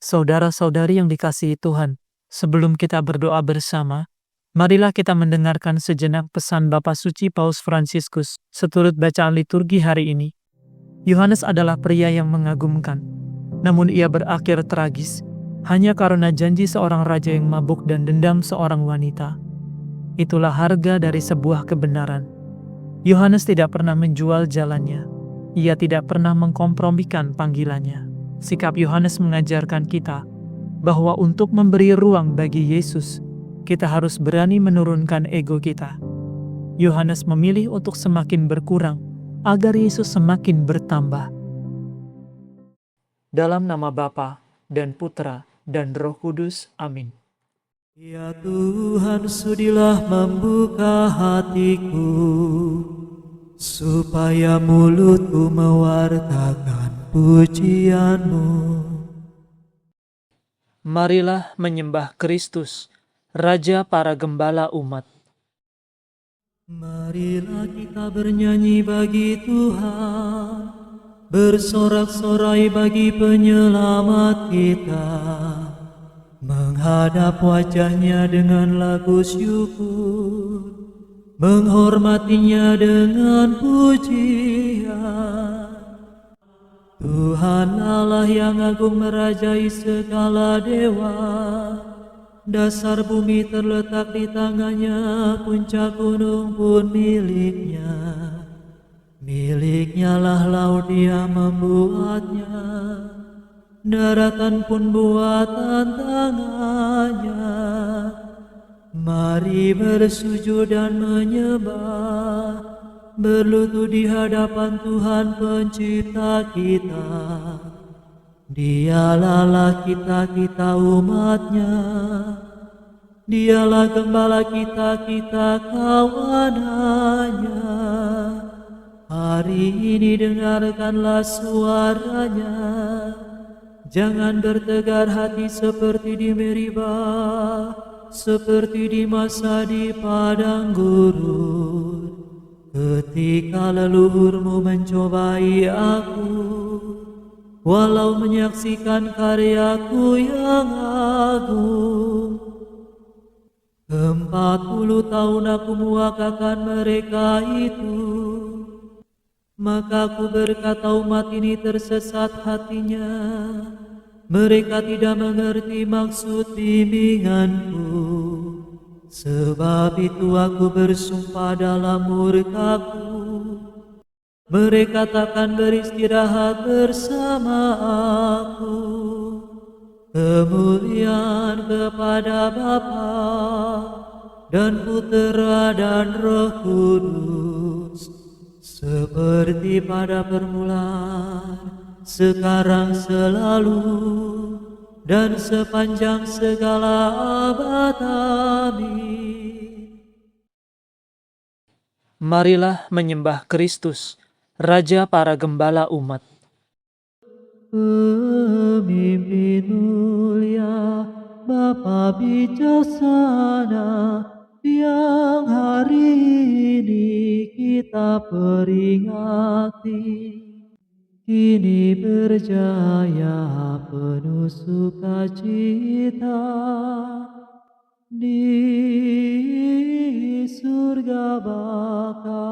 Saudara-saudari yang dikasihi Tuhan, sebelum kita berdoa bersama, marilah kita mendengarkan sejenak pesan Bapa Suci Paus Fransiskus seturut bacaan liturgi hari ini. Yohanes adalah pria yang mengagumkan, namun ia berakhir tragis hanya karena janji seorang raja yang mabuk dan dendam seorang wanita. Itulah harga dari sebuah kebenaran. Yohanes tidak pernah menjual jalannya. Ia tidak pernah mengkompromikan panggilannya. Sikap Yohanes mengajarkan kita bahwa untuk memberi ruang bagi Yesus, kita harus berani menurunkan ego kita. Yohanes memilih untuk semakin berkurang agar Yesus semakin bertambah. Dalam nama Bapa dan Putra dan Roh Kudus. Amin. Ya Tuhan, sudilah membuka hatiku, supaya mulutku mewartakan pujian-Mu. Marilah menyembah Kristus, Raja para Gembala umat. Marilah kita bernyanyi bagi Tuhan, bersorak-sorai bagi penyelamat kita, menghadap wajahnya dengan lagu syukur, menghormatinya dengan pujian. Tuhan Allah yang agung merajai segala dewa, dasar bumi terletak di tangannya, puncak gunung pun miliknya. Miliknya lah laut, dia membuatnya, daratan pun buatan tangannya. Mari bersujud dan menyembah, berlutut di hadapan Tuhan pencipta kita. Dialah Allah kita, kita umatnya. Dialah gembala kita, kita kawanannya. Hari ini dengarkanlah suaranya. Jangan bertegar hati seperti di Meribah, seperti di masa di padang gurun, ketika leluhurmu mencobai aku, walau menyaksikan karyaku yang agung. 40 tahun aku muakakan mereka itu, maka aku berkata umat ini tersesat hatinya. Mereka tidak mengerti maksud bimbinganku. Sebab itu aku bersumpah dalam murkaku, mereka takkan beristirahat bersama aku. Kemuliaan kepada Bapa dan Putera dan Roh Kudus, seperti pada permulaan, sekarang, selalu, dan sepanjang segala abad. Amin. Marilah menyembah Kristus, Raja para Gembala umat. Pemimpin mulia, Bapa bijaksana, yang hari ini kita peringati, kini berjaya penuh sukacita di surga Bapa.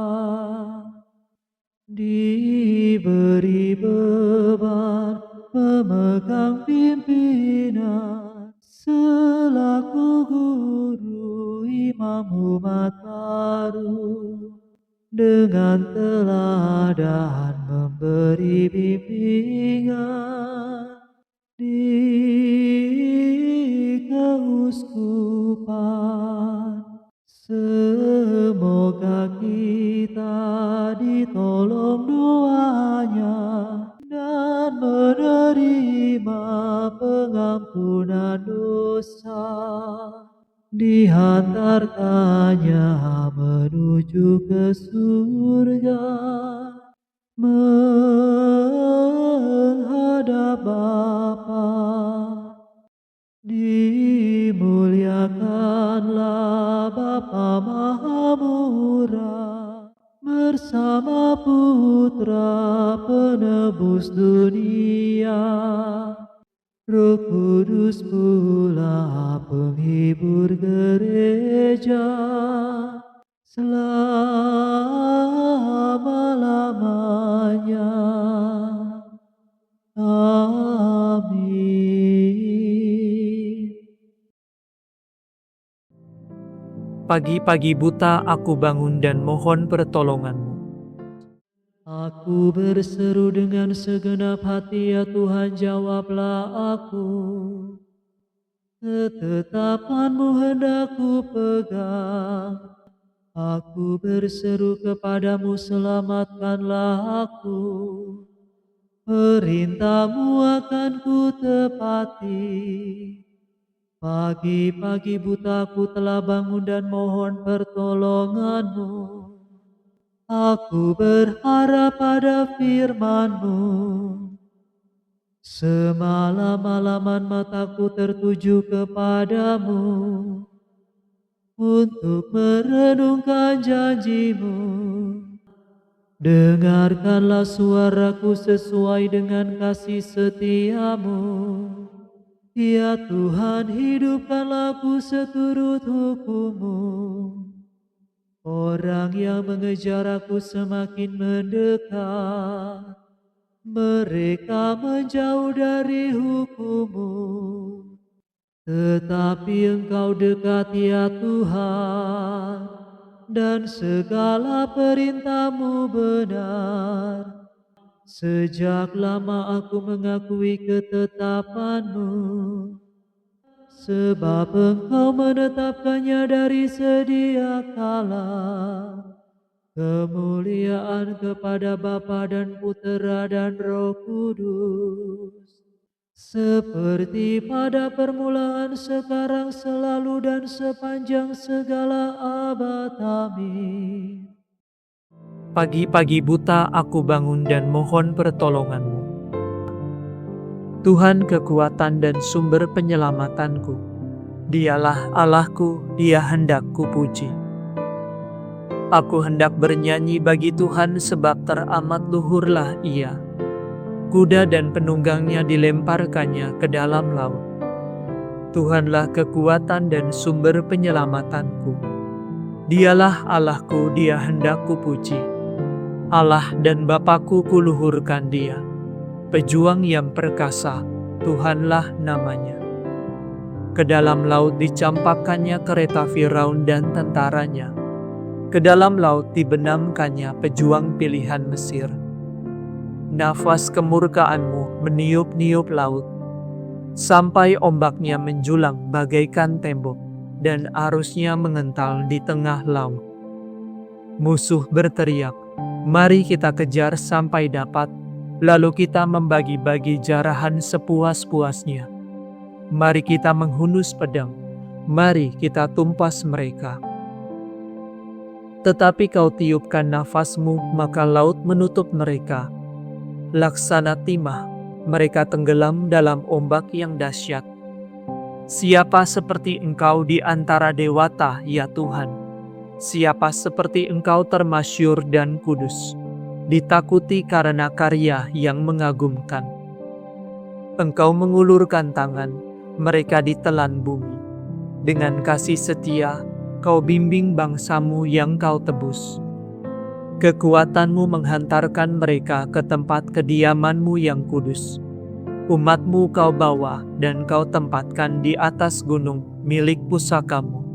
Diberi beban memegang pimpinan, selaku guru imam umat baru, dengan teladan memberi bimbingan di keuskupan. Semoga kita ditolong doanya dan menerima pengampunan dosa, dihantarkannya menuju ke surga, menghadap Bapa. Dimuliakanlah Bapa Maha Murah bersama Putra Penebus dunia, Roh Kudus pula penghibur gereja selama-lamanya. Amin. Pagi-pagi buta aku bangun dan mohon pertolongan-Mu. Aku berseru dengan segenap hati, ya Tuhan, jawablah aku. Ketetapan-Mu hendak ku pegang. Aku berseru kepadamu, selamatkanlah aku. Perintah-Mu akan ku tepati. Pagi-pagi butaku telah bangun dan mohon pertolongan-Mu. Aku berharap pada firman-Mu. Semalam-malaman mataku tertuju kepadamu untuk merenungkan janji-Mu. Dengarkanlah suaraku sesuai dengan kasih setia-Mu. Ya Tuhan, hidupkanlah aku seturut hukum-Mu. Orang yang mengejar aku semakin mendekat. Mereka menjauh dari hukum-Mu. Tetapi Engkau dekat, ya Tuhan, dan segala perintah-Mu benar. Sejak lama aku mengakui ketetapan-Mu, sebab Engkau menetapkannya dari sedia kala. Kemuliaan kepada Bapa dan Putera dan Roh Kudus, seperti pada permulaan, sekarang, selalu, dan sepanjang segala abad. Amin. Pagi-pagi buta aku bangun dan mohon pertolongan-Mu. Tuhan kekuatan dan sumber penyelamatanku, Dialah Allahku, Dia hendak kupuji. Aku hendak bernyanyi bagi Tuhan sebab teramat luhurlah Ia. Kuda dan penunggangnya dilemparkannya ke dalam laut. Tuhanlah kekuatan dan sumber penyelamatanku. Dialah Allahku, Dia hendak kupuji. Allah dan Bapakku, kuluhurkan Dia. Pejuang yang perkasa, Tuhanlah namanya. Ke dalam laut dicampakkannya kereta Firaun dan tentaranya. Ke dalam laut dibenamkannya pejuang pilihan Mesir. Nafas kemurkaan-Mu meniup-niup laut, sampai ombaknya menjulang bagaikan tembok, dan arusnya mengental di tengah laut. Musuh berteriak, "Mari kita kejar sampai dapat, lalu kita membagi-bagi jarahan sepuas-puasnya. Mari kita menghunus pedang, mari kita tumpas mereka." Tetapi Kau tiupkan nafas-Mu, maka laut menutup mereka. Laksana timah, mereka tenggelam dalam ombak yang dahsyat. Siapa seperti Engkau di antara dewata, ya Tuhan? Siapa seperti Engkau termasyur dan kudus, ditakuti karena karya yang mengagumkan. Engkau mengulurkan tangan, mereka ditelan bumi. Dengan kasih setia, Kau bimbing bangsa-Mu yang Kau tebus. Kekuatan-Mu menghantarkan mereka ke tempat kediaman-Mu yang kudus. Umat-Mu Kau bawa dan Kau tempatkan di atas gunung milik pusaka-Mu.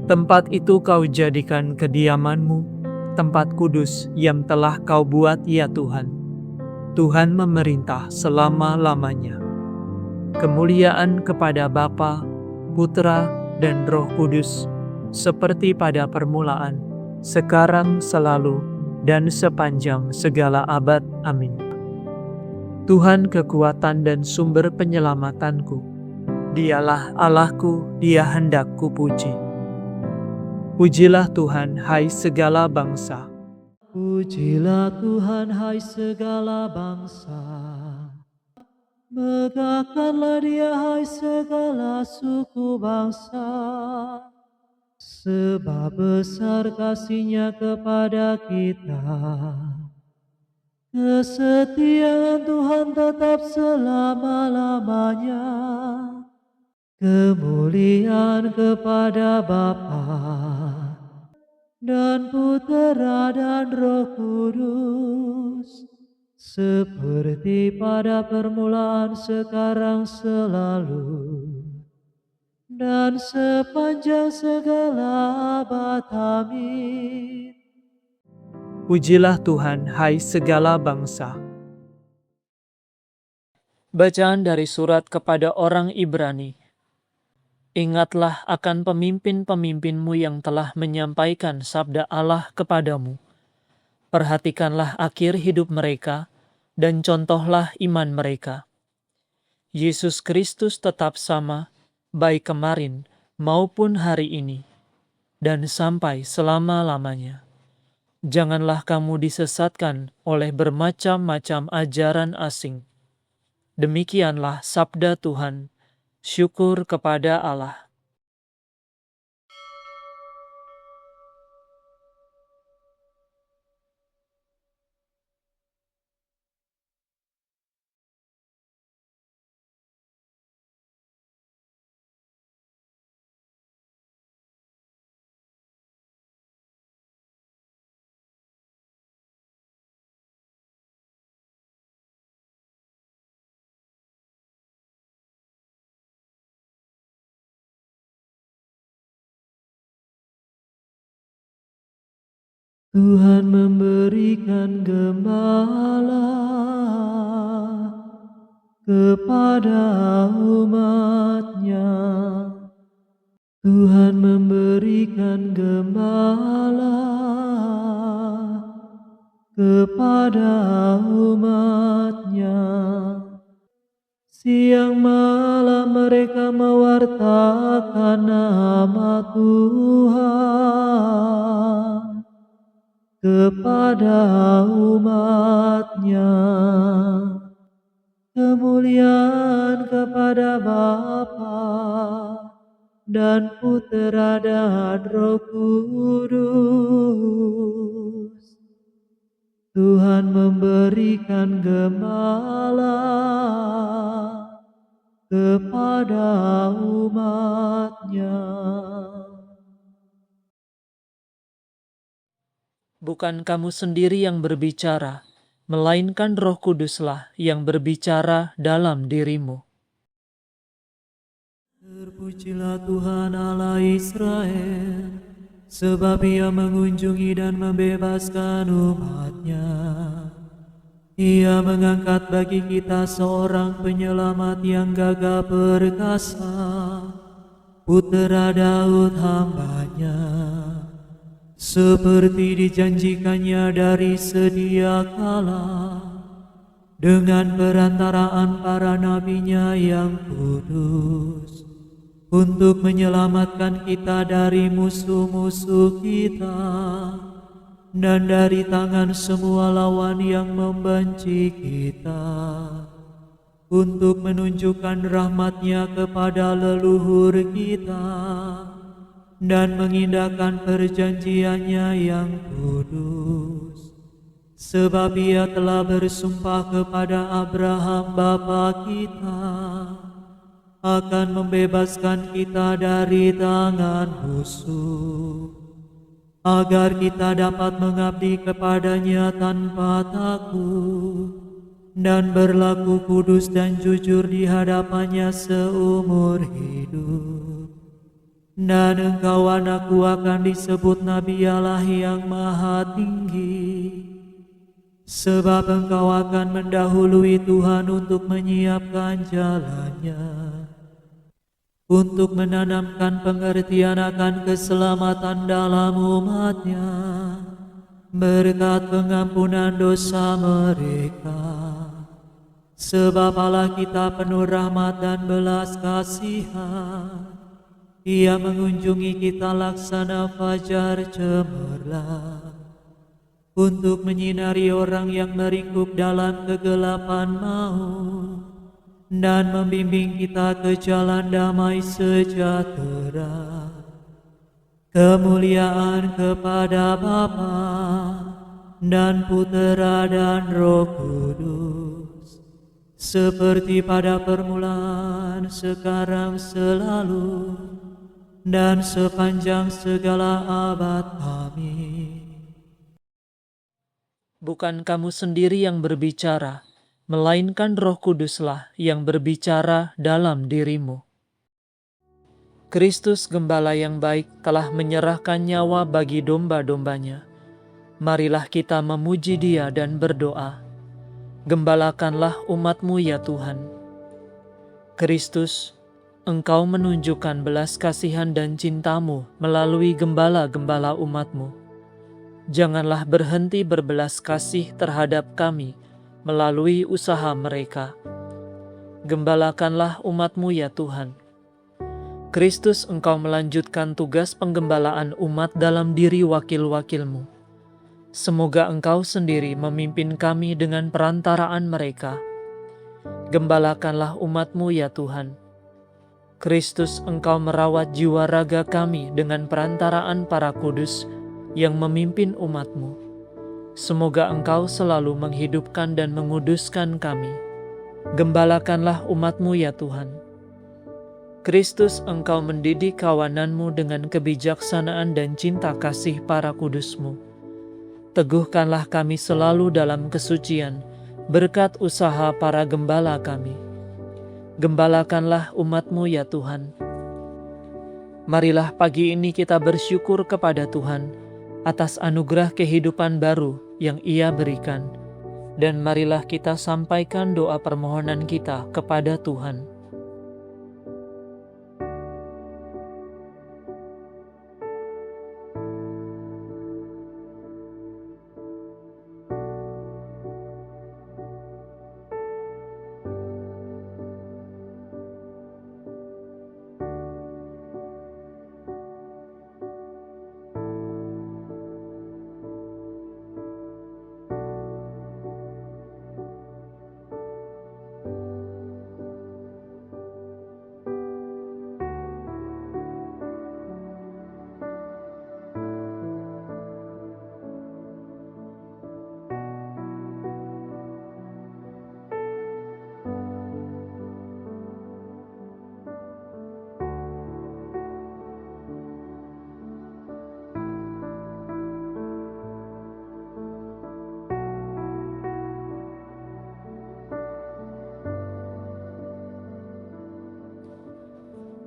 Tempat itu Kau jadikan kediaman-Mu, tempat kudus yang telah Kau buat, ya Tuhan. Tuhan memerintah selama-lamanya. Kemuliaan kepada Bapa, Putra, dan Roh Kudus, seperti pada permulaan, sekarang, selalu, dan sepanjang segala abad. Amin. Tuhan kekuatan dan sumber penyelamatanku, Dialah Allahku, Dia hendak kupuji. Pujilah Tuhan, hai segala bangsa. Pujilah Tuhan, hai segala bangsa. Megahkanlah Dia, hai segala suku bangsa. Sebab besar kasih-Nya kepada kita. Kesetiaan Tuhan tetap selama-lamanya. Kemuliaan kepada Bapa dan Putera dan Roh Kudus, seperti pada permulaan, sekarang, selalu, dan sepanjang segala abad. Amin. Pujilah Tuhan, hai segala bangsa. Bacaan dari surat kepada orang Ibrani. Ingatlah akan pemimpin-pemimpinmu yang telah menyampaikan sabda Allah kepadamu. Perhatikanlah akhir hidup mereka, dan contohlah iman mereka. Yesus Kristus tetap sama, baik kemarin maupun hari ini, dan sampai selama-lamanya. Janganlah kamu disesatkan oleh bermacam-macam ajaran asing. Demikianlah sabda Tuhan. Syukur kepada Allah. Tuhan memberikan gembala kepada umat-Nya. Tuhan memberikan gembala kepada umat-Nya. Siang malam mereka mewartakan nama Tuhan kepada umat-Nya. Kemuliaan kepada Bapa dan Putera dan Roh Kudus. Tuhan memberikan gembala kepada umat-Nya. Bukan kamu sendiri yang berbicara, melainkan Roh Kuduslah yang berbicara dalam dirimu. Terpujilah Tuhan Allah Israel, sebab Ia mengunjungi dan membebaskan umat-Nya. Ia mengangkat bagi kita seorang penyelamat yang gagah perkasa, Putera Daud hamba-Nya. Seperti dijanjikannya dari sedia kala, dengan perantaraan para nabi-Nya yang kudus, untuk menyelamatkan kita dari musuh-musuh kita, dan dari tangan semua lawan yang membenci kita, untuk menunjukkan rahmat-Nya kepada leluhur kita, dan mengindahkan perjanjian-Nya yang kudus. Sebab Ia telah bersumpah kepada Abraham bapa kita, akan membebaskan kita dari tangan musuh, agar kita dapat mengabdi kepada-Nya tanpa takut, dan berlaku kudus dan jujur di hadapan-Nya seumur hidup. Dan engkau, anakku, akan disebut Nabi Allah yang Maha Tinggi, sebab engkau akan mendahului Tuhan untuk menyiapkan jalan-Nya, untuk menanamkan pengertian akan keselamatan dalam umat-Nya, berkat pengampunan dosa mereka. Sebab Allah kita penuh rahmat dan belas kasihan, Ia mengunjungi kita laksana fajar cemerlang, untuk menyinari orang yang meringkuk dalam kegelapan maut, dan membimbing kita ke jalan damai sejahtera. Kemuliaan kepada Bapa dan Putera dan Roh Kudus, seperti pada permulaan, sekarang, selalu, dan sepanjang segala abad. Amin. Bukan kamu sendiri yang berbicara, melainkan Roh Kuduslah yang berbicara dalam dirimu. Kristus Gembala yang baik telah menyerahkan nyawa bagi domba-dombanya. Marilah kita memuji Dia dan berdoa. Gembalakanlah umat-Mu ya Tuhan. Kristus, Engkau menunjukkan belas kasihan dan cinta-Mu melalui gembala-gembala umat-Mu. Janganlah berhenti berbelas kasih terhadap kami melalui usaha mereka. Gembalakanlah umat-Mu ya Tuhan. Kristus, Engkau melanjutkan tugas penggembalaan umat dalam diri wakil-wakil-Mu. Semoga Engkau sendiri memimpin kami dengan perantaraan mereka. Gembalakanlah umat-Mu ya Tuhan. Kristus, Engkau merawat jiwa raga kami dengan perantaraan para kudus yang memimpin umat-Mu. Semoga Engkau selalu menghidupkan dan menguduskan kami. Gembalakanlah umat-Mu ya Tuhan. Kristus, Engkau mendidik kawanan-Mu dengan kebijaksanaan dan cinta kasih para kudus-Mu. Teguhkanlah kami selalu dalam kesucian, berkat usaha para gembala kami. Gembalakanlah umat-Mu ya Tuhan. Marilah pagi ini kita bersyukur kepada Tuhan atas anugerah kehidupan baru yang Ia berikan. Dan marilah kita sampaikan doa permohonan kita kepada Tuhan.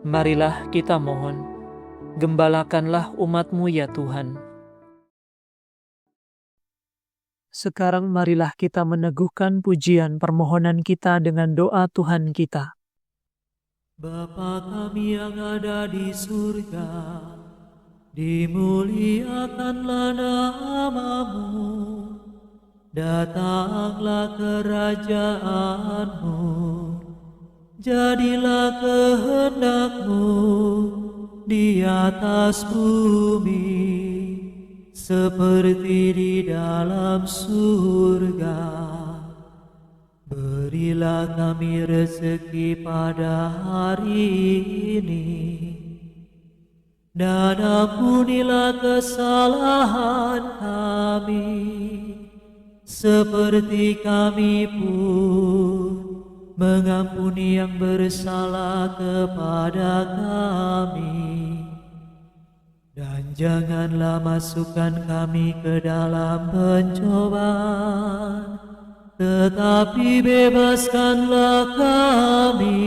Marilah kita mohon, gembalakanlah umat-Mu ya Tuhan. Sekarang marilah kita meneguhkan pujian permohonan kita dengan doa Tuhan kita. Bapa kami yang ada di surga, dimuliakanlah nama-Mu, datanglah kerajaan-Mu, jadilah kehendak-Mu di atas bumi, seperti di dalam surga. Berilah kami rezeki pada hari ini, dan ampunilah kesalahan kami, seperti kami pun mengampuni yang bersalah kepada kami. Dan janganlah masukkan kami ke dalam pencobaan, tetapi bebaskanlah kami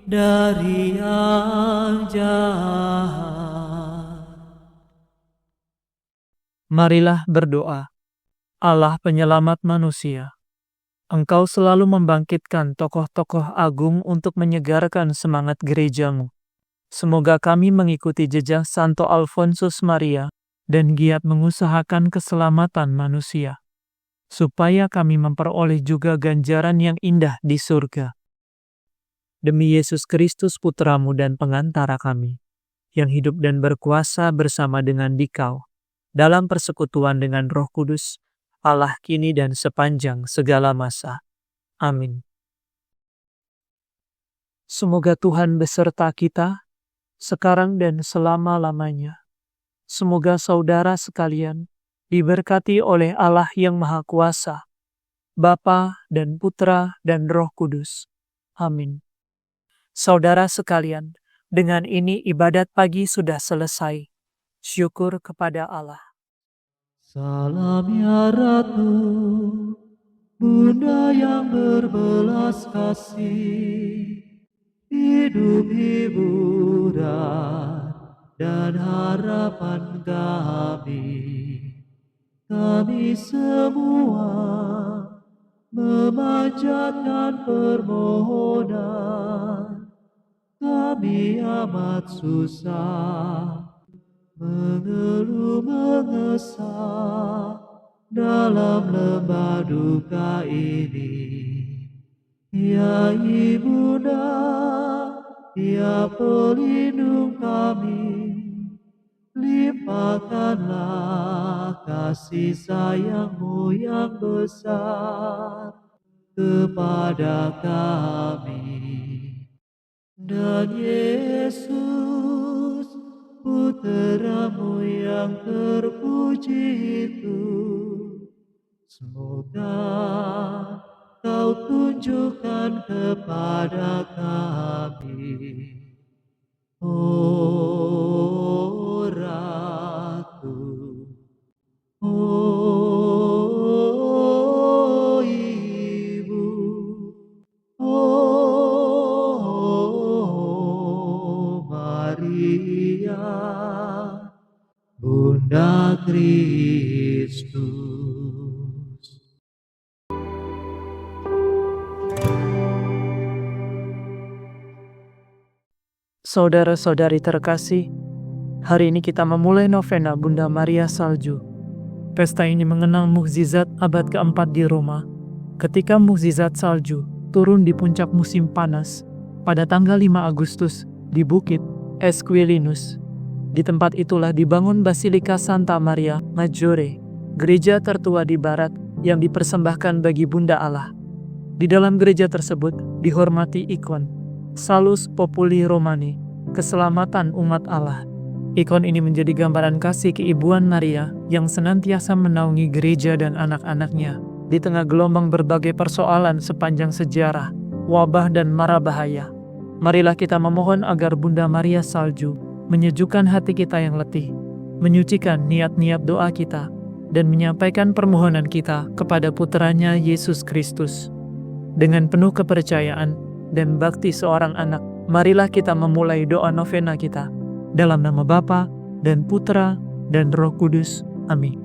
dari yang jahat. Marilah berdoa. Allah penyelamat manusia, Engkau selalu membangkitkan tokoh-tokoh agung untuk menyegarkan semangat gereja-Mu. Semoga kami mengikuti jejak Santo Alfonsus Maria dan giat mengusahakan keselamatan manusia, supaya kami memperoleh juga ganjaran yang indah di surga. Demi Yesus Kristus Putra-Mu dan pengantara kami, yang hidup dan berkuasa bersama dengan Dikau, dalam persekutuan dengan Roh Kudus, Allah kini dan sepanjang segala masa. Amin. Semoga Tuhan beserta kita, sekarang dan selama-lamanya. Semoga saudara sekalian diberkati oleh Allah yang Maha Kuasa, Bapa dan Putra dan Roh Kudus. Amin. Saudara sekalian, dengan ini ibadat pagi sudah selesai. Syukur kepada Allah. Salam ya Ratu, Bunda yang berbelas kasih, hidup hiburan dan harapan kami. Kami semua memanjatkan permohonan, kami amat susah, mengeluh mengesah dalam lembah duka ini. Ya Ibunda, ya pelindung kami, limpahkanlah kasih sayang-Mu yang besar kepada kami. Dan Yesus, Putra-Mu yang terpuji itu, semoga Kau tunjukkan kepada kami. Oh Ratu, oh Ibu, oh Maria, Bunda Kristus. Saudara-saudari terkasih, hari ini kita memulai novena Bunda Maria Salju. Pesta ini mengenang mukjizat abad keempat di Roma, ketika mukjizat salju turun di puncak musim panas pada tanggal 5 Agustus di Bukit Esquilinus. Di tempat itulah dibangun Basilika Santa Maria Maggiore, gereja tertua di barat yang dipersembahkan bagi Bunda Allah. Di dalam gereja tersebut dihormati ikon Salus Populi Romani, keselamatan umat Allah. Ikon ini menjadi gambaran kasih keibuan Maria yang senantiasa menaungi gereja dan anak-anaknya di tengah gelombang berbagai persoalan sepanjang sejarah, wabah dan mara bahaya. Marilah kita memohon agar Bunda Maria Salju menyejukkan hati kita yang letih, menyucikan niat-niat doa kita, dan menyampaikan permohonan kita kepada putranya Yesus Kristus. Dengan penuh kepercayaan dan bakti seorang anak, marilah kita memulai doa novena kita. Dalam nama Bapa dan Putra dan Roh Kudus. Amin.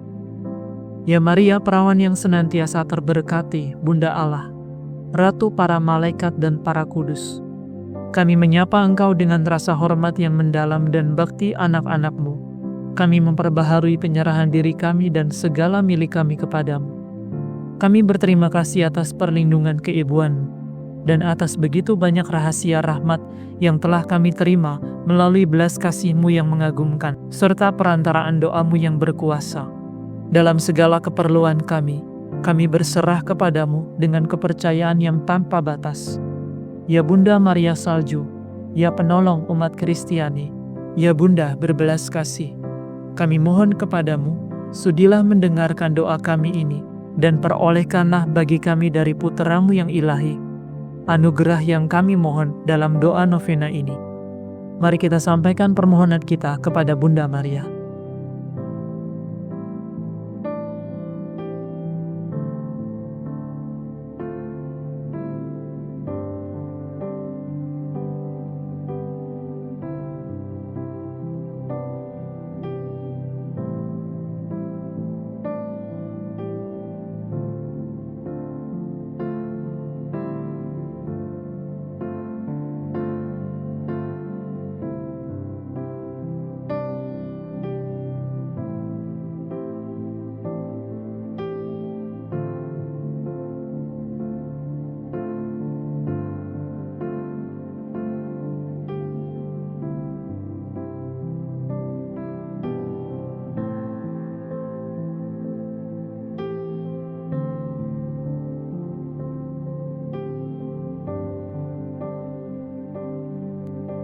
Ya Maria, perawan yang senantiasa terberkati, Bunda Allah, Ratu para malaikat dan para kudus, kami menyapa Engkau dengan rasa hormat yang mendalam dan bakti anak-anak-Mu. Kami memperbaharui penyerahan diri kami dan segala milik kami kepadamu. Kami berterima kasih atas perlindungan keibuan dan atas begitu banyak rahasia rahmat yang telah kami terima melalui belas kasih-Mu yang mengagumkan, serta perantaraan doa-Mu yang berkuasa. Dalam segala keperluan kami berserah kepadamu dengan kepercayaan yang tanpa batas. Ya Bunda Maria Salju, ya penolong umat Kristiani, ya Bunda berbelas kasih, kami mohon kepadamu, sudilah mendengarkan doa kami ini, dan perolehkanlah bagi kami dari Putra-Mu yang ilahi, anugerah yang kami mohon dalam doa novena ini. Mari kita sampaikan permohonan kita kepada Bunda Maria.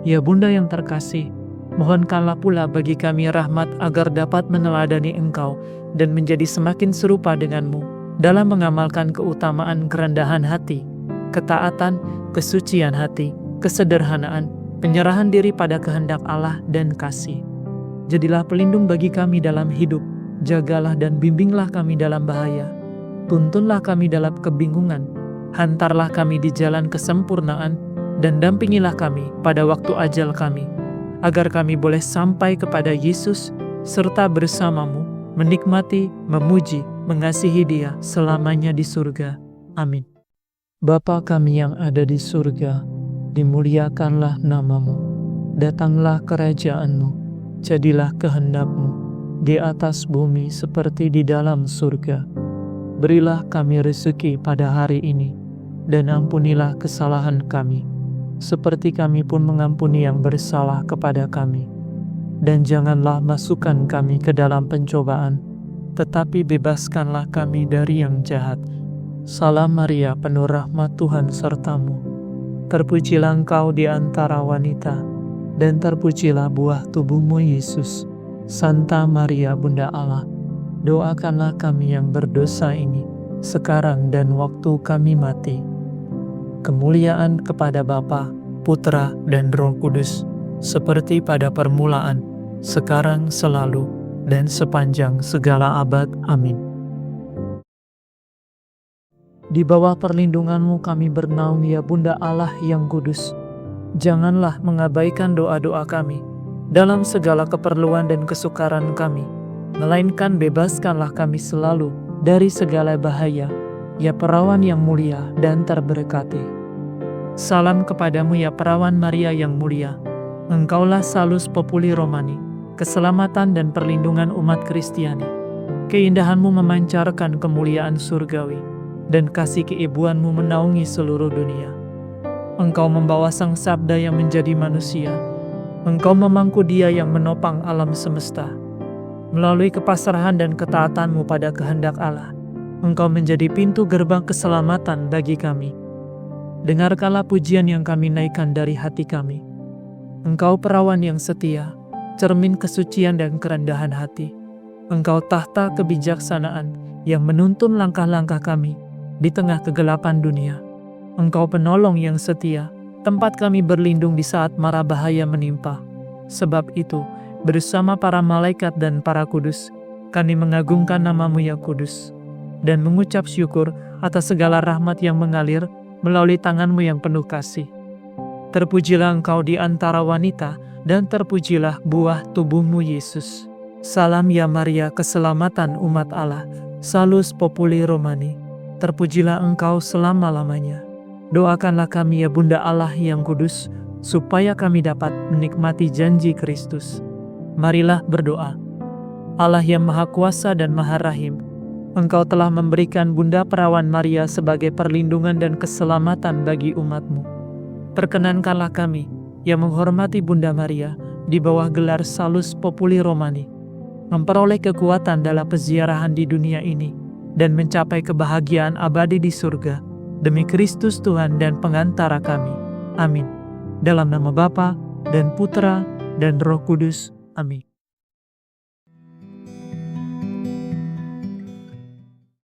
Ya Bunda yang terkasih, Mohonkanlah pula bagi kami rahmat agar dapat meneladani Engkau dan menjadi semakin serupa denganmu dalam mengamalkan keutamaan kerendahan hati, ketaatan, kesucian hati, kesederhanaan, penyerahan diri pada kehendak Allah dan kasih. Jadilah pelindung bagi kami dalam hidup, jagalah dan bimbinglah kami dalam bahaya. Tuntunlah kami dalam kebingungan, hantarlah kami di jalan kesempurnaan, dan dampingilah kami pada waktu ajal kami, agar kami boleh sampai kepada Yesus, serta bersamamu, menikmati, memuji, mengasihi Dia selamanya di surga. Amin. Bapa kami yang ada di surga, dimuliakanlah namamu, datanglah kerajaan-Mu, jadilah kehendak-Mu, di atas bumi seperti di dalam surga. Berilah kami rezeki pada hari ini, dan ampunilah kesalahan kami, seperti kami pun mengampuni yang bersalah kepada kami. Dan janganlah masukkan kami ke dalam pencobaan, tetapi bebaskanlah kami dari yang jahat. Salam Maria, penuh rahmat, Tuhan sertamu. Terpujilah engkau di antara wanita, dan terpujilah buah tubuhmu Yesus. Santa Maria, Bunda Allah, doakanlah kami yang berdosa ini, sekarang dan waktu kami mati. Kemuliaan kepada Bapa, Putra, dan Roh Kudus, seperti pada permulaan, sekarang, selalu, dan sepanjang segala abad. Amin. Di bawah perlindungan-Mu kami bernaung, ya Bunda Allah yang kudus. Janganlah mengabaikan doa-doa kami dalam segala keperluan dan kesukaran kami, melainkan bebaskanlah kami selalu dari segala bahaya, ya Perawan yang mulia dan terberkati. Salam kepadamu, ya Perawan Maria yang mulia. Engkaulah Salus Populi Romani, keselamatan dan perlindungan umat Kristiani. Keindahanmu memancarkan kemuliaan surgawi, dan kasih keibuanmu menaungi seluruh dunia. Engkau membawa Sang Sabda yang menjadi manusia. Engkau memangku Dia yang menopang alam semesta. Melalui kepasrahan dan ketaatanmu pada kehendak Allah, Engkau menjadi pintu gerbang keselamatan bagi kami. Dengarkanlah pujian yang kami naikkan dari hati kami. Engkau Perawan yang setia, cermin kesucian dan kerendahan hati. Engkau tahta kebijaksanaan yang menuntun langkah-langkah kami di tengah kegelapan dunia. Engkau penolong yang setia, tempat kami berlindung di saat mara bahaya menimpa. Sebab itu, bersama para malaikat dan para kudus, kami mengagungkan namamu yang kudus, dan mengucap syukur atas segala rahmat yang mengalir melalui tanganmu yang penuh kasih. Terpujilah engkau di antara wanita, dan terpujilah buah tubuhmu Yesus. Salam ya Maria, keselamatan umat Allah, Salus Populi Romani. Terpujilah engkau selama-lamanya. Doakanlah kami ya Bunda Allah yang kudus, supaya kami dapat menikmati janji Kristus. Marilah berdoa. Allah yang Maha Kuasa dan Maha Rahim, Engkau telah memberikan Bunda Perawan Maria sebagai perlindungan dan keselamatan bagi umat-Mu. Perkenankanlah kami yang menghormati Bunda Maria di bawah gelar Salus Populi Romani, memperoleh kekuatan dalam peziarahan di dunia ini, dan mencapai kebahagiaan abadi di surga, demi Kristus Tuhan dan pengantara kami. Amin. Dalam nama Bapa dan Putra dan Roh Kudus. Amin.